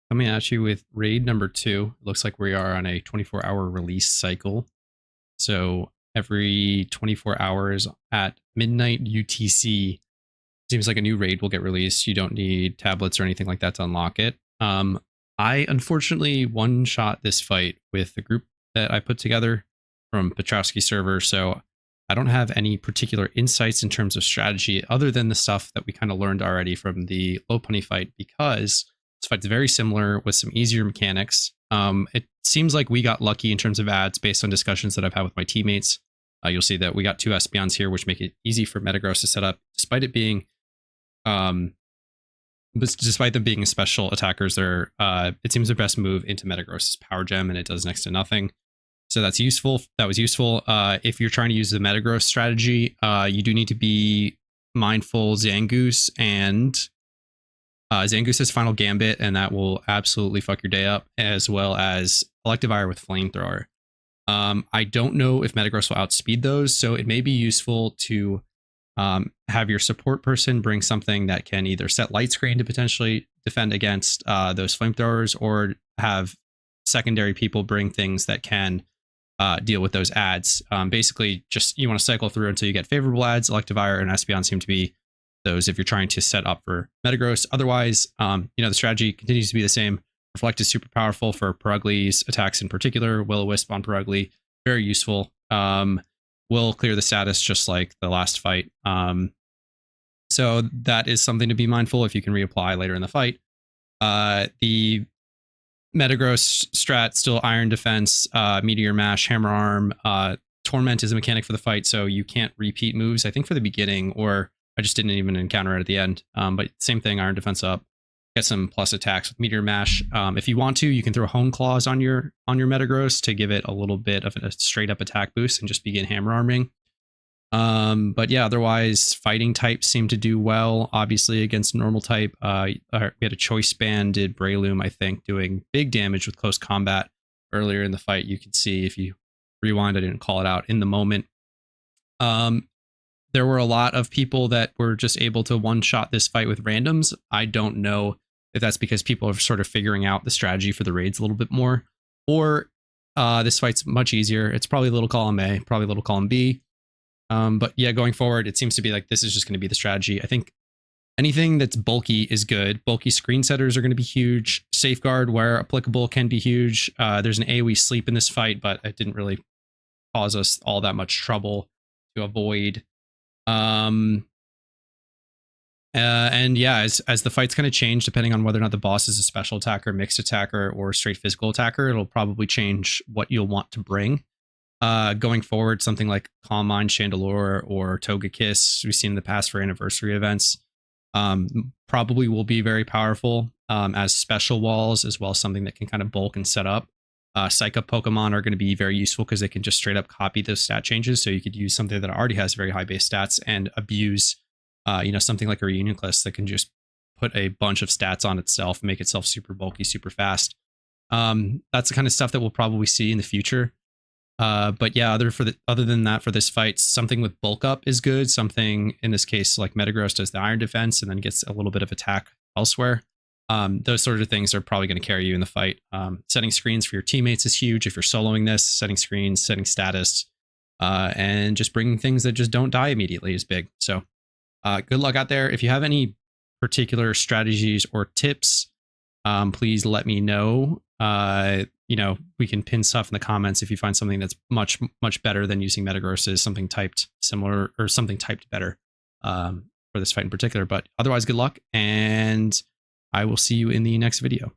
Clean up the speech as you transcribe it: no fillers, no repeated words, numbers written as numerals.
Coming at you with raid number 2. Looks like we are on a 24-hour release cycle. So every 24 hours at midnight UTC, seems like a new raid will get released. You don't need tablets or anything like that to unlock it. I unfortunately one-shot this fight with the group that I put together from Petrovsky server, so I don't have any particular insights in terms of strategy other than the stuff that we kind of learned already from the low punny fight, because this fight's very similar with some easier mechanics. It seems like we got lucky in terms of ads based on discussions that I've had with my teammates. You'll see that we got 2 Espeons here, which make it easy for Metagross to set up, despite it being but despite them being special attackers, they're it seems their best move into Metagross is Power Gem, and it does next to nothing. So that's useful. That was useful. If you're trying to use the Metagross strategy, you do need to be mindful Zangoose and Zangoose's Final Gambit, and that will absolutely fuck your day up, as well as Electivire with Flamethrower. I don't know if Metagross will outspeed those, so it may be useful to have your support person bring something that can either set light screen to potentially defend against those flamethrowers, or have secondary people bring things that can deal with those ads. Basically, just you want to cycle through until you get favorable ads. Electivire and Espeon seem to be those if you're trying to set up for Metagross. Otherwise, the strategy continues to be the same. Reflect is super powerful for Purugly's attacks in particular. Will-O-Wisp on Purugly, very useful. Will clear the status just like the last fight. So that is something to be mindful if you can reapply later in the fight. The Metagross strat, still Iron Defense, Meteor Mash, Hammer Arm. Torment is a mechanic for the fight, so you can't repeat moves, I think, for the beginning, or I just didn't even encounter it at the end. But same thing, Iron Defense up. Get some plus attacks with Meteor Mash. If you want to, you can throw Hone Claws on your Metagross to give it a little bit of a straight up attack boost and just begin hammer arming. But yeah, otherwise fighting types seem to do well, obviously, against normal type. We had a choice band, did Breloom, I think, doing big damage with close combat earlier in the fight. You can see if you rewind, I didn't call it out in the moment. There were a lot of people that were just able to one-shot this fight with randoms. I don't know if that's because people are sort of figuring out the strategy for the raids a little bit more, or this fight's much easier. It's probably a little column A, probably a little column B. But yeah, going forward, it seems to be like this is just going to be the strategy. I think anything that's bulky is good. Bulky screen setters are going to be huge. Safeguard, where applicable, can be huge. There's an AoE sleep in this fight, but it didn't really cause us all that much trouble to avoid. And yeah, as the fights kind of change, depending on whether or not the boss is a special attacker, mixed attacker, or straight physical attacker, it'll probably change what you'll want to bring. Going forward, something like Calm Mind, Chandelure, or Togekiss, we've seen in the past for anniversary events, probably will be very powerful as special walls, as well as something that can kind of bulk and set up. Psych Up Pokemon are going to be very useful because they can just straight up copy those stat changes. So you could use something that already has very high base stats and abuse, something like a Reunionclist that can just put a bunch of stats on itself, make itself super bulky, super fast. That's the kind of stuff that we'll probably see in the future. But yeah, other than that, for this fight, something with bulk up is good. Something in this case, like Metagross does the Iron Defense and then gets a little bit of attack elsewhere. Those sort of things are probably going to carry you in the fight. Setting screens for your teammates is huge if you're soloing this. Setting screens, setting status, and just bringing things that just don't die immediately is big. So good luck out there. If you have any particular strategies or tips, please let me know. We can pin stuff in the comments if you find something that's much, much better than using Metagross, something typed similar or something typed better for this fight in particular. But otherwise, good luck, and I will see you in the next video.